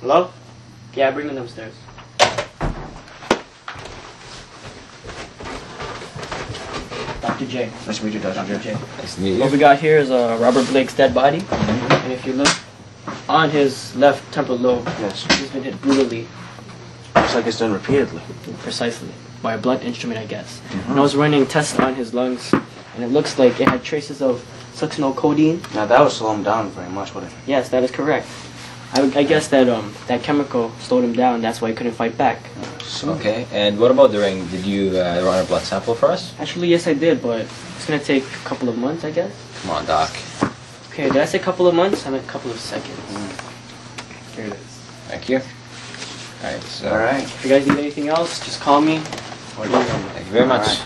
Hello? Yeah, bring them upstairs. Dr. J. Nice to meet you, Dr. J. Nice to meet you. What we got here is Robert Blake's dead body. And if you look on his left temporal lobe, Yes. he's been hit brutally. Looks like it's done repeatedly. Precisely. By a blunt instrument, I guess. And I was running tests on his lungs, and it looks like it had traces of succinylcodeine. Now that would slow him down very much, wouldn't it? Yes, that is correct. I guess that that chemical slowed him down. That's why he couldn't fight back. Okay, and what about the ring? Did you run a blood sample for us? Actually, yes, I did, but it's gonna take a couple of months, I guess. Come on, Doc. Okay, did I say a couple of months? I meant a couple of seconds. Here it is. Thank you. Alright, so... Alright. If you guys need anything else, just call me. Thank you very much.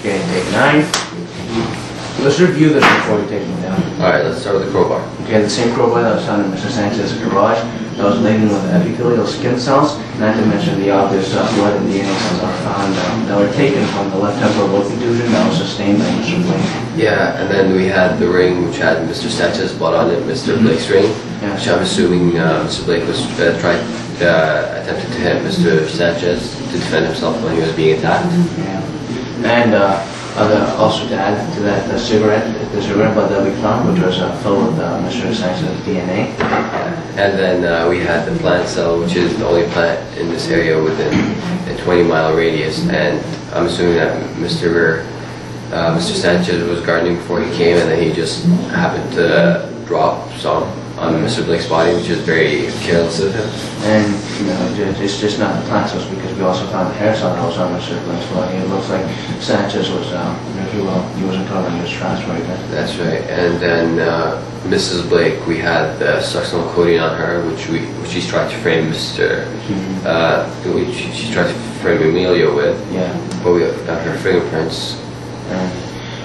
Okay, take 9. Let's review this before we take them down. Alright, let's start with the crowbar. Okay, the same crowbar that was found in Mr. Sanchez's garage that was laden with epithelial skin cells, not to mention the obvious blood and DNA cells are found that were taken from the left temporal lobe contusion that was sustained by Mr. Blake. Yeah, and then we had the ring which had Mr. Sanchez's blood on it, Mr. Blake's ring, Yeah. which I'm assuming Mr. Blake was attempted to hit Mr. Sanchez to defend himself when he was being attacked. Yeah. And also to add to that, the cigarette butt that we found, which was filled with Mr. Sanchez's DNA. And then we had the plant cell, which is the only plant in this area within a 20-mile radius. And I'm assuming that Mr. Sanchez was gardening before he came, and then he just happened to drop some on Mr. Blake's body, which is very careless of him. And, you know, it's just not the plant cells because we also found the hair cell that was on Mr. Blake's body. It looks like Sanchez was, if you will, he wasn't covered, he was transferred. That's right. And then Mrs. Blake, we had the succinylcodeine on her, which she's tried to frame Mr. She tried to frame Emilio with. Yeah. But we found her fingerprints.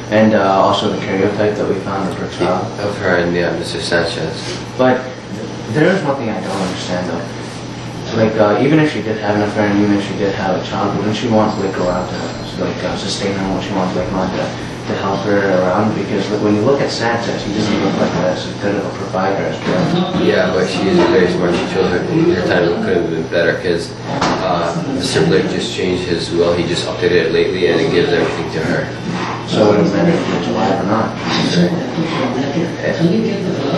And also the karyotype that we found, the brick trial. Of her and Mr. Sanchez. But there is one thing I don't understand though. Like, even if she did have an affair and even if she did have a child, wouldn't she want Blake around to sustain her? Wouldn't she want Blake on to help her around? Because when you look at Sanchez, he doesn't look like as good of a provider as Blake. Yeah, but she is very smart. She chose her time could have been better because Mr. Blake just changed his will. He just updated it lately and it gives everything to her. So it doesn't matter if it's alive or not.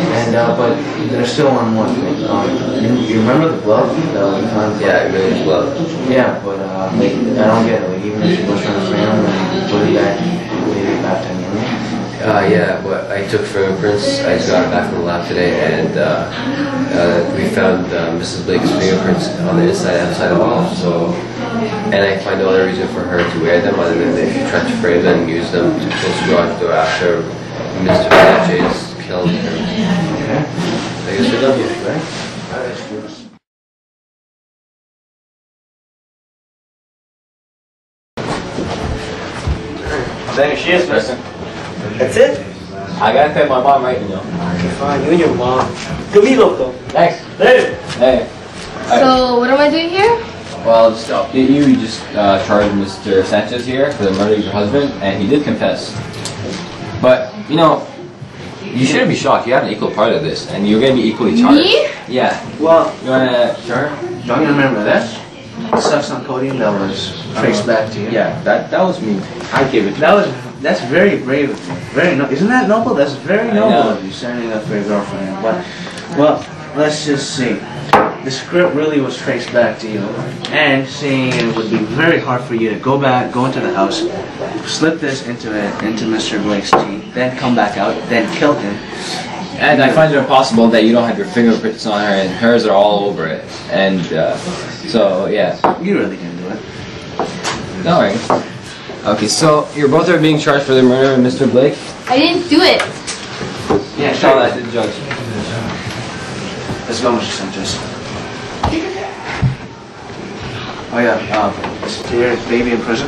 And but there's still one more thing. You remember the glove that we found? Yeah, Emilio's glove. Yeah, but like, I don't get it. Like, even if she was trying to frame him and put it back to Emilio. Yeah, but I took fingerprints. I just got it back from the lab today, and we found Mrs. Blake's fingerprints on the inside and outside of the wall. So, and I find no other reason for her to wear them other than if you try to frame them and use them to close the garage door after Mr. Sanchez killed her. Okay. I guess we're done here, right? There she is, person. That's it? I gotta pay my mom right now. Okay, fine. You and your mom. Good meet, though. Thanks. Later. Hey. So, what am I doing here? Well, just to update you, just charged Mr. Sanchez here for the murder of your husband, and he did confess. But, you know, you shouldn't be shocked. You have an equal part of this, and you're going to be equally charged. Me? Yeah. Well, You want to... Sure? don't you remember this? Succinylcodeine that was traced back to you. Yeah, that was me. I give it to That's very brave of you. Very noble. Isn't that noble? That's very noble know. of you, standing up for your girlfriend. But, well, let's just see. The script really was traced back to you, and seeing it would be very hard for you to go into the house, slip this into Mr. Blake's tea, then come back out, then kill him. And I find it impossible that you don't have your fingerprints on her, and hers are all over it. And, so, yeah. You really didn't do it. Alright. Okay, so you're both are being charged for the murder of Mr. Blake? I didn't do it. Yeah, Tell sure. that to the judge. Let's go, Mr. Sanchez. Oh yeah, is Tier's baby in prison?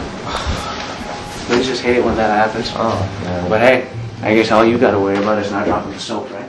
Please just hate it when that happens. Oh, yeah. But hey, I guess all you gotta worry about is not dropping the soap, right?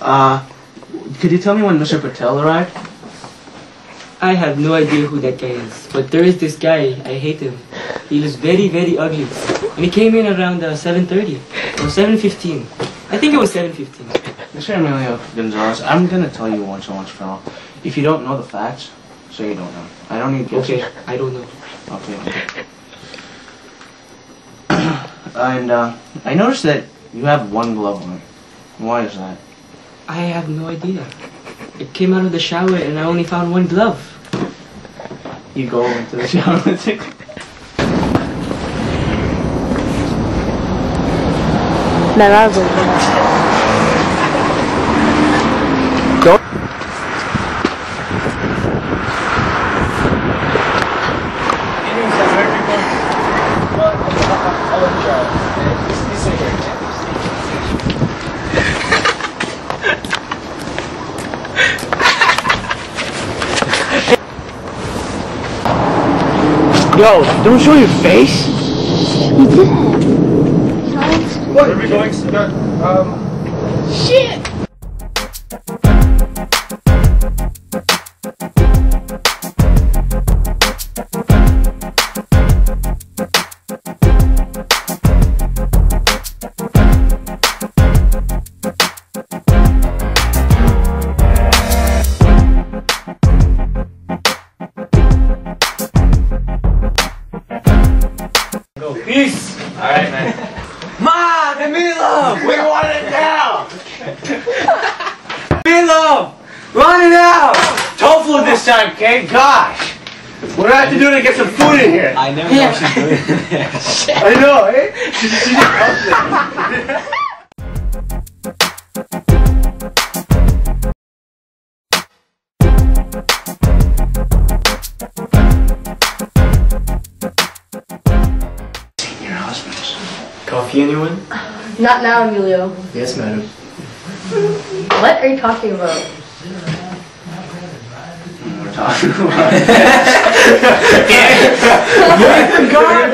Could you tell me when Mr. Patel arrived? I have no idea who that guy is, but there is this guy. I hate him. He was very, very ugly, and he came in around 7:30 or 7:15. I think it was 7:15. Mr. Emilio Gonzalez, I'm gonna tell you once for all. If you don't know the facts, so you don't know. I don't need guesses. Okay, I don't know. Okay. And I noticed that you have one glove on. Why is that? I have no idea. It came out of the shower and I only found one glove. You go into the shower with it. Yo, don't show your face. You did. What are we going? Shit! Peace! Alright, man. Ma! The meatloaf! We want it now! Meatloaf! Run it out! Tofu this time, okay? Gosh! What do I have to do to get some food in here? I never know she's doing it. I know, eh? She didn't help me. Coffee, anyone? Not now, Emilio. Yes, madam. What are you talking about? We're talking about God,